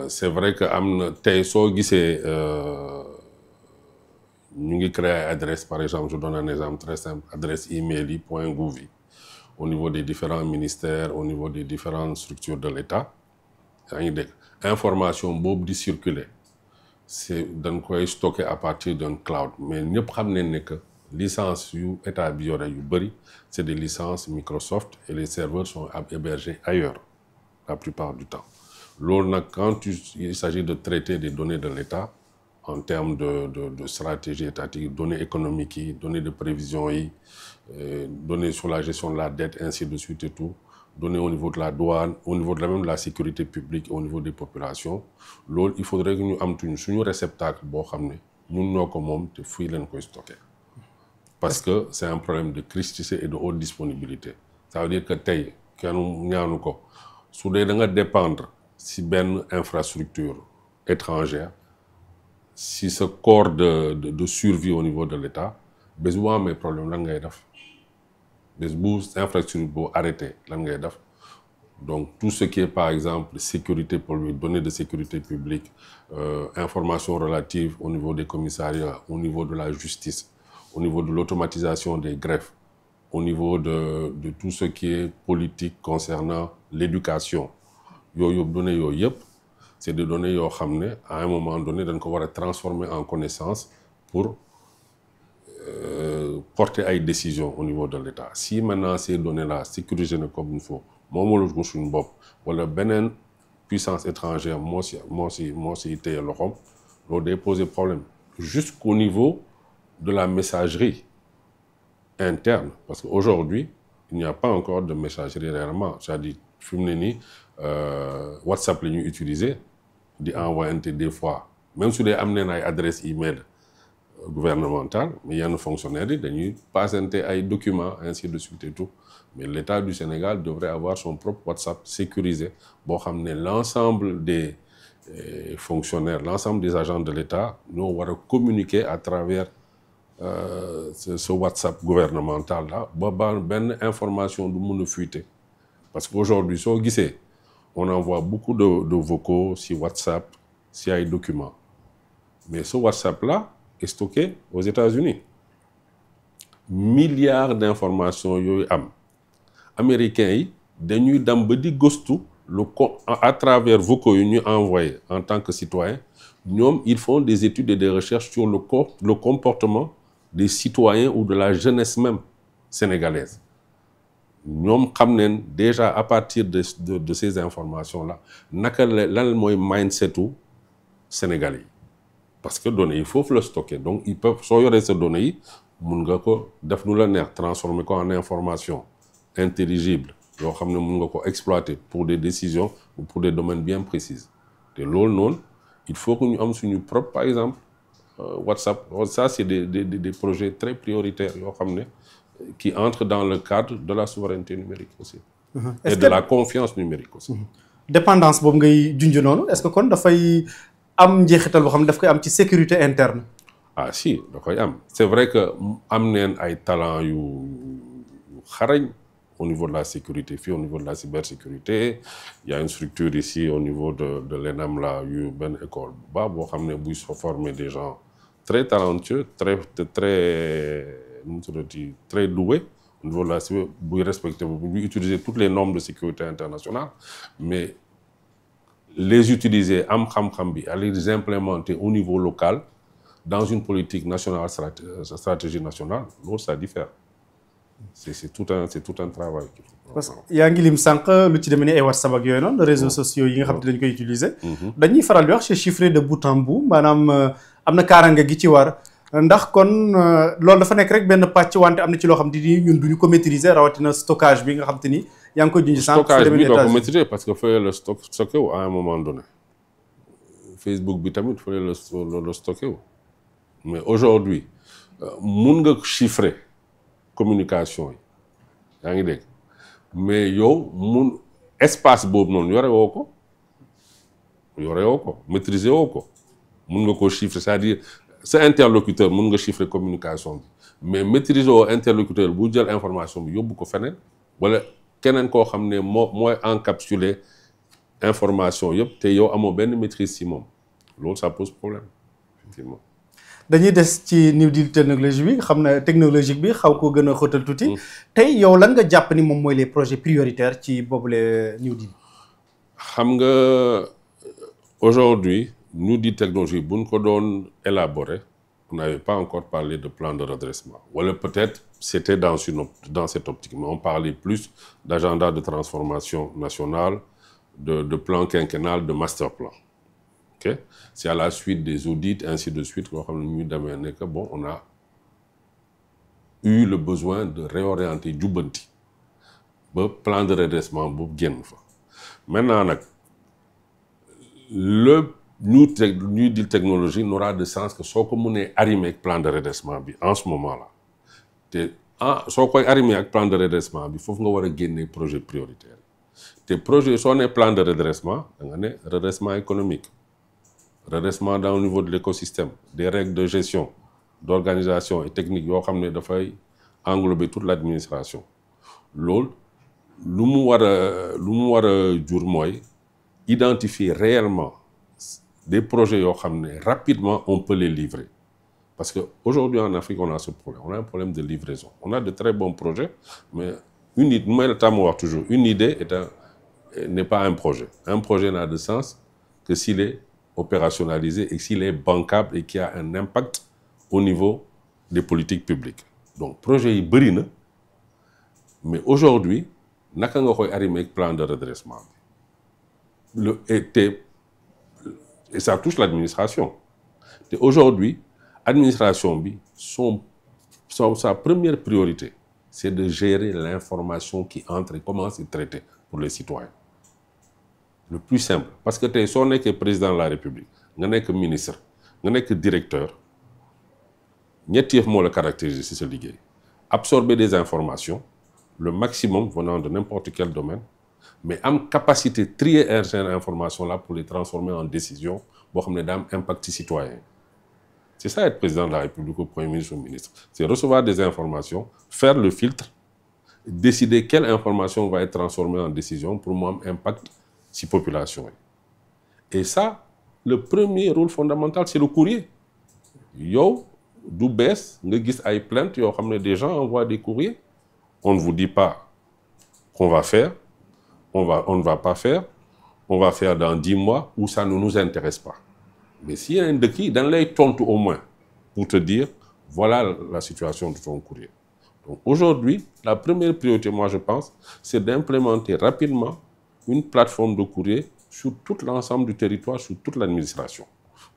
c'est vrai que am na tey soo gisee ñu ngi créer adresse par exemple je donne un exemple très simple adresse email yi .gouv yi au niveau des différents ministères au niveau des différentes structures de l'État yaa ngi dégg information boobu di circuler c'est dañ koy stocker à partir d'un cloud mais ñëpp xam nañ ne que licence yu état bi yore yu bëri c'est des licences Microsoft et les serveurs sont hébergés ailleurs la plupart du temps loolu nag quand il s'agit de traiter des données de l'État en termes de stratégie étatique données économiques yi données de prévision yi données sur la gestion de la dette ainsi de suite et tout données au niveau de la douane au niveau de même de la sécurité publique au niveau des populations loolu il faudrait que ñu am suñu réceptacle boo xam ne ñun ñoo ko moom te fii leen koy stocker parce que c'est un problème de criticité et de haute disponibilité ça veut dire que tey kenn ñaanu ko su dee da nga dépendre si benn infrastructure étrangère si ce corps de survie au niveau de l'État bés bu amee problème lan ngay def bés bu infrastructure boo arrêté lan ngay def donc tout ce qui est par exemple sécurité publique données de sécurité publique informations relatives au niveau des commissariats au niveau de la justice au niveau de l'automatisation des greffes au niveau de tout ce qui est politique concernant l'éducation yooyu données yooyu yëpp c'est des données yoo xam ne à un moment donné dañ ko war a transformer en connaissance pour porter ay décisions au niveau de l'État si maintenant ces données-là sécurisées na comme il faut moomalu ko suñu bopp wala beneen puissance étrangère moo si téye loxoom loolu day poser problème jusqu'au niveau de la messagerie interne parce que aujourd'hui il n'y a pas encore de messagerie réellement c'est-à-dire fi mu ne nii WhatsApp la ñuy utiliser di envoyante des fois même su dee am nañ ay adresse email gouvernementale mais yenn fonctionnaires yi dañuy passante ay documents ainsi de suite et tout mais l'État du Sénégal devrait avoir son propre WhatsApp sécurisé boo xam ne l'ensemble des fonctionnaires l'ensemble des agents de l'État ñoo war a communiquer à travers ce WhatsApp gouvernemental là ba benn information du mën a fuiter parce qu'aujourd'hui soo gisee on envoie beaucoup de vocaux si WhatsApp si ay documents mais ce WhatsApp là est stocké aux États-Unis milliards d'informations yooyu am américains yi dañuy dem ba di gëstu à travers vocaux yu ñu envoyé en tant que citoyen ñoom ils font des études et des recherches sur le comportement des citoyens ou de la jeunesse même sénégalaise ñoom xam nañ déjà à partir de ces informations là naka lan mooy mindsetu sénégalais yi parce que données yi foofu la stocker donc ils peuvent soo yoree sa données yi mun nga ko def nu la neex transformer ko en information intelligible yoo xam ne mun nga ko exploiter pour des décisions ou pour des domaines bien précis te loolu noonu il faut que ñu am suñu propre par exemple WhatsApp ça c'est des projets très prioritaires yoo xam ne qui entrent dans le cadre de la souveraineté numérique aussi et de la confiance numérique aussi dépendance boobu ngay junj noonu est-ce que kon dafay am njeexital boo xam ne daf koy am ci sécurité interne ah si da koy am c'est vrai que am neen ay talent yu xarañ au niveau de la sécurité fii au niveau de la cybersécurité il y a une structure ici au niveau de l'ENAM là yu benn école bu baax boo xam ne buy former des gens très talentueux très doués au niveau de la cyber buy respecter buy utiliser toutes les normes de sécurité internationale mais les utiliser am xam-xam bi à les implémenter au niveau local dans une politique nationale stratégie nationale loolu ça diffère c'est tout un travail qu'il faut parce que yaa ngi lim sànq lu ci demee ni ay WhatsApp ak yooyu noonu réseaux sociaux yi nga xam te dañ koy utiliser dañuy faral di wax c'est chiffré de bout en bout maanaam am na kaaraange gi ci war ndax kon loolu dafa nekk rek benn pàcc wante am na ci loo xam te ni ñun duñu ko maîtriser rawatina stockage bi nga xam te ni yaa ngi koy junj sànq stockage bi doo ko maîtriser parce que fallait le stocké wu à un moment donné Facebook bi tamit fallait le stocké wu mais aujourd'hui mun nga chiffrer communication yi yaa ngi dégg mais yow mun espace boobu noonu yore woo ko maîtriser woo ko mun nga koo chiffrer c'est-à-dire sa interlocuteur mun nga chiffrer communication bi mais maîtriser woo interlocuteur bu jël information bi yóbbu ko feneen wala keneen koo xam ne mooy encapsuler information yëpp te yow amoo benn maîtrise ci moom loolu ça pose problème effectivement. dañuy des ci New Deal technologique bi xaw ko gën a xóotal tuuti. tey yow lan nga jàpp ni moom mooy les projets prioritaires ci boobule New Deal. xam nga aujourd'hui New Deal technologique bu ñu ko doon élaborer on n'avait pas encore parlé de plan de redressement wala peut-être c'était dans cette optique mais on parlait plus d'agenda de transformation nationale de plan quinquennal de master plan. Okay? C'est à la suite des audits ainsi de suite qu'on a que bon on a eu le besoin de réorienter jubbanti ba plan de redressement bu génn fa maintenant nag le New Deal technologie n'aura de sens que soo ko mënee arrimer ak plan de redressement bi en ce moment là te soo koy arrimer ak plan de redressement bi foofu nga war a génne projet prioritaire te projet soo nee plan de redressement da nga ne redressement économique redressement dans le niveau de l'écosystème des règles de gestion d'organisation et technique yoo xam ne dafay englober toute l'administration loolu lu mu war a jur mooy identifier réellement des projets yoo xam ne rapidement on peut les livrer parce que aujourd'hui en Afrique on a ce problème on a un problème de livraison on a de très bons projets mais une idée n'est pas un projet n'a de sens que s'il est opérationnalisé et s'il est bancable et qu'il y a un impact au niveau des politiques publiques donc projet yi bëri na mais aujourd'hui naka nga koy arrimer ak plan de redressement bi et ça touche l'administration te aujourd'hui administration bi sa première priorité c'est de gérer l'information qui entre et comment c'est traité pour les citoyens le plus simple parce que tey soo nekkee président de la République nga nekk ministre nga nekk directeur ñetti yëf moo la caractériser ci sa liggéey absorber des informations le maximum venant de n'importe quel domaine mais am capacité trier ces informations là pour les transformer en décision boo xam ne daa am impact citoyen c'est ça être président de la République ou premier ministre ou ministre c'est recevoir des informations faire le filtre décider quelle information va être transformée en décision pour mu am impact ci population yi et ça le premier rôle fondamental c'est le courrier yow du bees nga gis ay plaintes yoo xam ne des gens envoient des courriers on ne vous dit pas qu'on va faire on ne va pas faire on va faire dans 10 mois ou ça ne nous intéresse pas mais s'il y a un dëkk yi dañ lay tontu au moins pour te dire voilà la situation de ton courrier donc aujourd'hui la première priorité moi je pense c'est d'implémenter rapidement une plateforme de courrier sur tout l'ensemble du territoire sur toute l'administration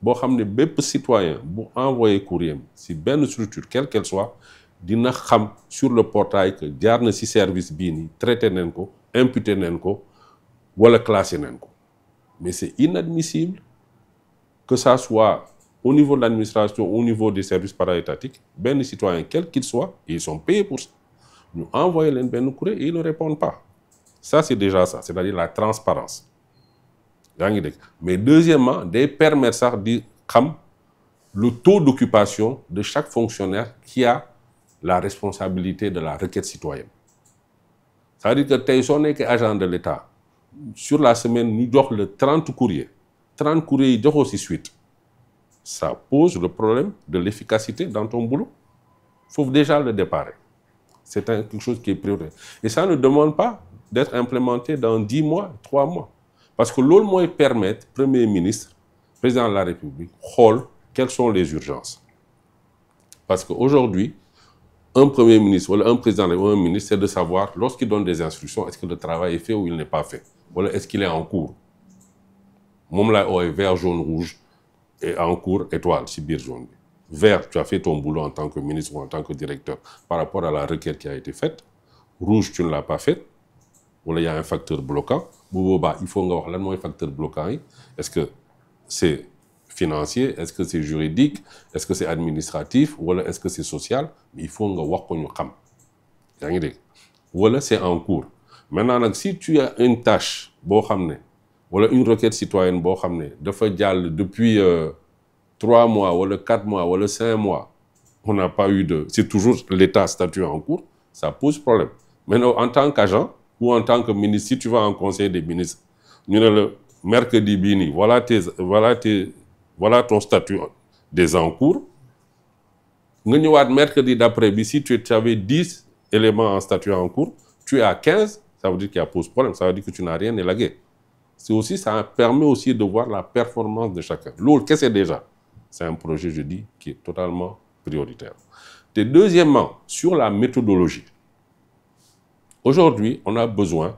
boo xam ne bépp citoyen bu envoyé courrier si benn structure quelle qu'elle soit dina xam sur le portail que jaar na ci service bii nii traité nañ ko imputé nañ ko wala classé nañ ko mais c'est inadmissible que ça soit au niveau de l'administration au niveau des services para-étatiques benn citoyen quel qu'il soit et ils sont payés pour ça ñu envoyé leen benn courrier et ils ne répondent pas ça c'est déjà ça c'est-à-dire la transparence yaa ngi dégg mais deuxièmement day permettre sax di xam le taux d'occupation de chaque fonctionnaire qui a la responsabilité de la requête citoyenne c'est-à-dire que tey soo nekkee agent de l'État sur la semaine ñu jox le 30 courriers yi joxoo ci suite ça pose le problème de l'efficacité dans ton boulot faut déjà le déparer c'est quelque chose qui est prioritaire et ça ne demande pas d'être implémenté dans 10 mois 3 mois parce que loolu mooy permettre premier ministre président de la République xool quelles sont les urgences parce que aujourd'hui un premier ministre wala un président ou un ministre c'est de savoir lorsqu'il donne des instructions est-ce que le travail est fait ou il n'est pas fait wala est-ce qu'il est en cours moom laay ooy vert jaune rouge et en cours étoile ci biir jaune bi vert tu as fait ton boulot en tant que ministre ou en tant que directeur par rapport à la requête qui a été faite rouge tu ne l'as pas faite wala y a un facteur bloquant bu boobaa il faut nga wax lan mooy facteur bloquant yi est-ce que c'est financier est-ce que c'est juridique est-ce que c'est administratif wala est-ce que c'est social mais il faut nga wax ko ñu xam yaa ngi dégg wala c'est en cours maintenant nag si tu as une tâche boo xam ne wala une requête citoyenne boo xam ne dafa jàll depuis 3 mois wala 4 mois wala 5 mois on n'a pas eu c'est toujours l'état statut en cours ça pose problème maintenant en tant qu'agent ou en tant que ministre si tu vas en conseil des ministres ñu ne la mercredi bii nii voilà ton statut des encours nga ñëwaat mercredi d'après bi si tu avais 10 éléments en statut en cours tu es à 15 ça veut dire qu'il y a pose problème ça veut dire que tu n'as rien élagué c'est aussi ça permet aussi de voir la performance de chacun loolu kese déjà c'est un projet je dis qui est totalement prioritaire et deuxièmement sur la méthodologie aujourd'hui on a besoin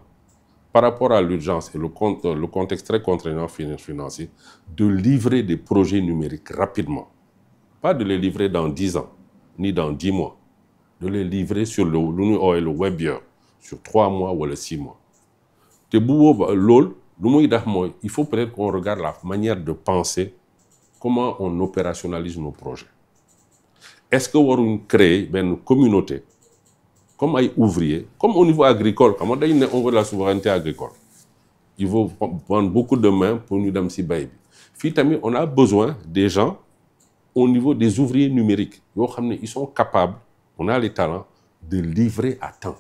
par rapport à l'urgence et le contexte très contraignant financier, de livrer des projets numériques rapidement. Pas de les livrer dans 10 ans, ni dans 10 mois. De les livrer sur le web year, sur 3 mois ou 6 mois. Il faut peut-être qu'on regarde la manière de penser, comment on opérationnalise nos projets. Est-ce qu'on crée une communauté comme ay ouvriers, comme au niveau agricole, comme on veut la souveraineté agricole. Il faut prendre beaucoup de mains pour nous donner si baby. Finalement, on a besoin des gens au niveau des ouvriers numériques. Ils sont capables, on a les talents, de livrer à temps.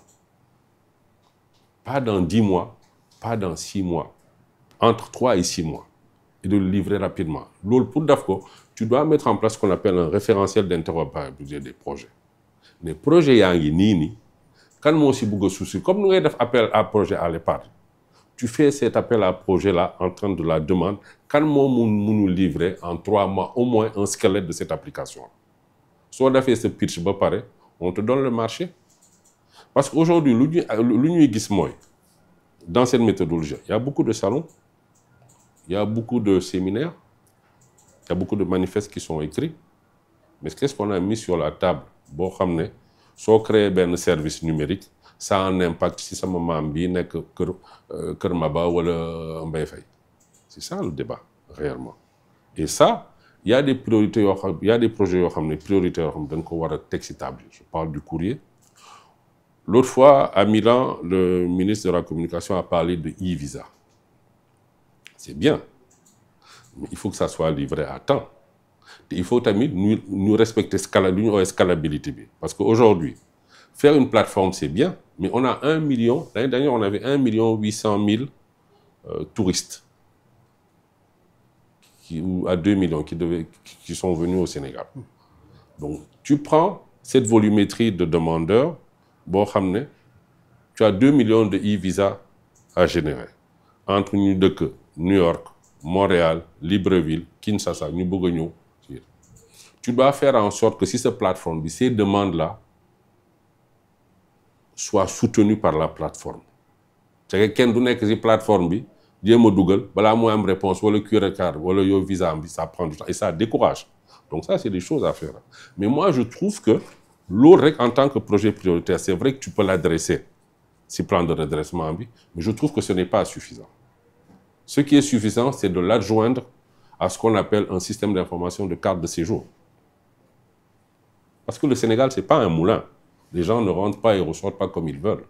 Pas dans 10 mois, pas dans 6 mois, entre 3 et 6 mois. Et de le livrer rapidement. Pour DAFCO, tu dois mettre en place ce qu'on appelle un référentiel d'interopérabilité des projets. Les projets Yang quand moi aussi beaucoup de soucis, comme nous avons appel à projet à l'épargne, tu fais cet appel à projet-là en train de la demande, quand moi nous livrer en 3 mois au moins un squelette de cette application. Si on a fait ce pitch, on te donne le marché. Parce qu'aujourd'hui, dans cette méthodologie, il y a beaucoup de salons, il y a beaucoup de séminaires, il y a beaucoup de manifestes qui sont écrits. Mais qu'est-ce qu'on a mis sur la table? Bon, si on crée un service numérique, ça a un impact si ça m'a mis que Maba ou c'est ça le débat, réellement. Et ça, il y a des priorités, il y a des projets prioritaires établis. Je parle du courrier. L'autre fois, à Milan, le ministre de la Communication a parlé de e-visa. C'est bien, mais il faut que ça soit livré à temps. Il faut nous respecter la scalabilité. Parce qu'aujourd'hui, faire une plateforme, c'est bien, mais on a 1 million, l'année dernière, on avait 1 800 000 touristes, ou à 2 millions qui sont venus au Sénégal. Donc, tu prends cette volumétrie de demandeurs, tu as 2 millions de e-visas à générer. Entre New York, Montréal, Libreville, Kinshasa, Nibougogno. Tu dois faire en sorte que si cette plateforme, ces demandes-là, soient soutenues par la plateforme. C'est que quelqu'un qui a une plateforme, il y a une réponse, ou le QR card, ou le visa, ça prend du temps et ça décourage. Donc ça, c'est des choses à faire. Mais moi, je trouve que l'OREC, en tant que projet prioritaire, c'est vrai que tu peux l'adresser, ces plans de redressement, mais je trouve que ce n'est pas suffisant. Ce qui est suffisant, c'est de l'adjoindre à ce qu'on appelle un système d'information de carte de séjour. Parce que le Sénégal, ce n'est pas un moulin. Les gens ne rentrent pas et ne ressortent pas comme ils veulent.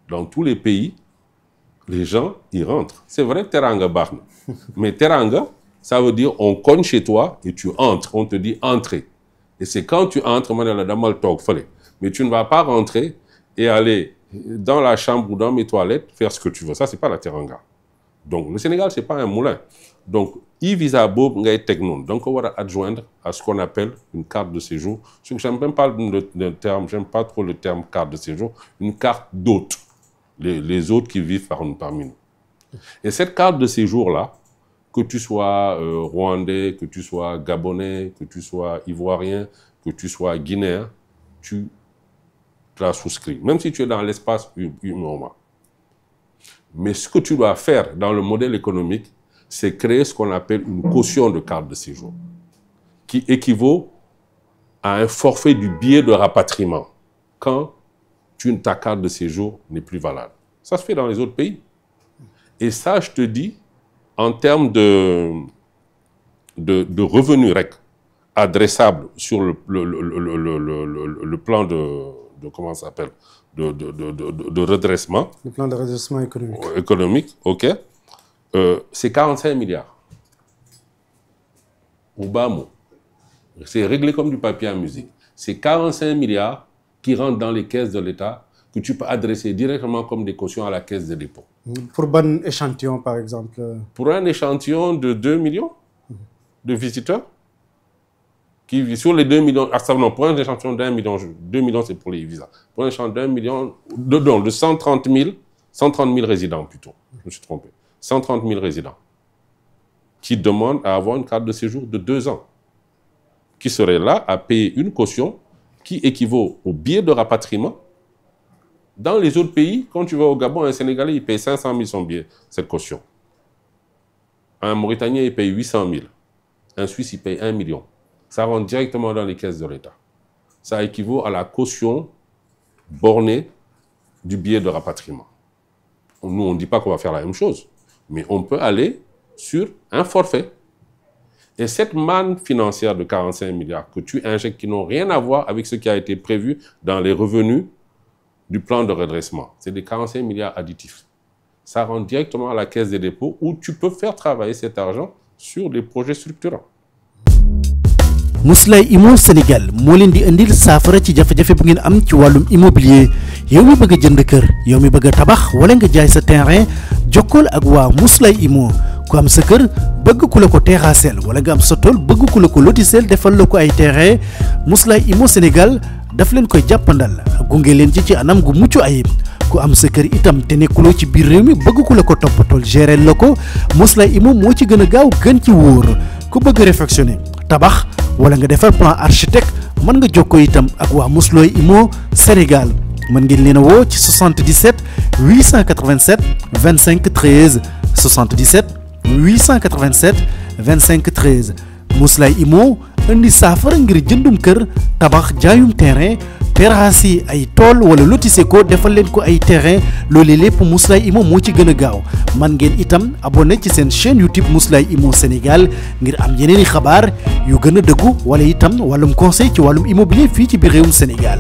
Dans tous les pays, les gens, ils rentrent. C'est vrai, Teranga Barne. Mais Teranga, ça veut dire on cogne chez toi et tu entres. On te dit entrer. Et c'est quand tu entres, mais tu ne vas pas rentrer et aller dans la chambre ou dans mes toilettes faire ce que tu veux. Ça, ce n'est pas la Teranga. Donc, le Sénégal, ce n'est pas un moulin. Donc, e-visa bob ngay technon. Donc, on va adjoindre à ce qu'on appelle une carte de séjour. Je n'aime même pas le terme, j'aime pas trop le terme carte de séjour. Une carte d'hôtes. Les autres qui vivent parmi nous. Et cette carte de séjour-là, que tu sois rwandais, que tu sois gabonais, que tu sois ivoirien, que tu sois guinéen, tu la souscris. Même si tu es dans l'espace humain. Mais ce que tu dois faire dans le modèle économique, c'est créer ce qu'on appelle une caution de carte de séjour, qui équivaut à un forfait du billet de rapatriement quand ta carte de séjour n'est plus valable. Ça se fait dans les autres pays. Et ça, je te dis, en termes de revenus adressables sur le plan de comment ça s'appelle, de redressement. Le plan de redressement économique. Économique, ok. C'est 45 milliards. Au bas mot. C'est réglé comme du papier à musique. C'est 45 milliards qui rentrent dans les caisses de l'État que tu peux adresser directement comme des cautions à la caisse de dépôt. Pour bon échantillon, par exemple? Pour un échantillon de 2 millions de visiteurs, qui, sur les 2 millions, non, pour un échantillon d'1 million, 2 millions c'est pour les visas. Pour un échantillon d'1 million, de 130 000 résidents plutôt, je me suis trompé. 130 000 résidents qui demandent à avoir une carte de séjour de 2 ans, qui seraient là à payer une caution qui équivaut au billet de rapatriement. Dans les autres pays, quand tu vas au Gabon, un Sénégalais, il paye 500 000 son billet, cette caution. Un Mauritanien, il paye 800 000. Un Suisse, il paye 1 million. Ça rentre directement dans les caisses de l'État. Ça équivaut à la caution bornée du billet de rapatriement. Nous, on ne dit pas qu'on va faire la même chose, mais on peut aller sur un forfait. Et cette manne financière de 45 milliards que tu injectes, qui n'ont rien à voir avec ce qui a été prévu dans les revenus du plan de redressement, c'est des 45 milliards additifs. Ça rentre directement à la caisse des dépôts où tu peux faire travailler cet argent sur des projets structurants. Mously Immo Sénégal moo leen di indil saafara ci jafe-jafe bu ngeen am ci wàllum immobilier yow mi bëgg a jënd kër yow mi bëgg a tabax wala nga jaay sa terrain jokkool ak waa Mously Immo ku am sa kër bëgg ku la ko terrassel wala nga am sa tool bëgg ku la ko lotisel defal la ko ay terrain Mously Immo Sénégal daf leen koy jàppandal gunge leen ci anam gu mucc ayib ku am sa kër itam te nekkuloo ci biir réew mi bëgg ku la ko toppatool gérer la ko Mously Immo moo ci gën a gaaw gën ci wóor ku bëgg réfectionner tabax wala nga defar plan architecte mën nga jokkoo itam ak waa Mously Immo Sénégal mën ngeen leen a woo ci 77 887 25 13 77 887 25 13 Mously Immo indi saafara ngir jëndum kër tabax jaayum terrain terrasse ay tool wala lotissé ko defal leen ko ay terrain loolee lépp Mously Immo moo ci gën a gaaw man ngeen itam abonné ci seen chaîne YouTube Mously Immo Sénégal ngir am yeneeni xabaar yu gën a dëggu wala itam wàllum conseil ci wàllum immobilier fii ci biir réewum Sénégal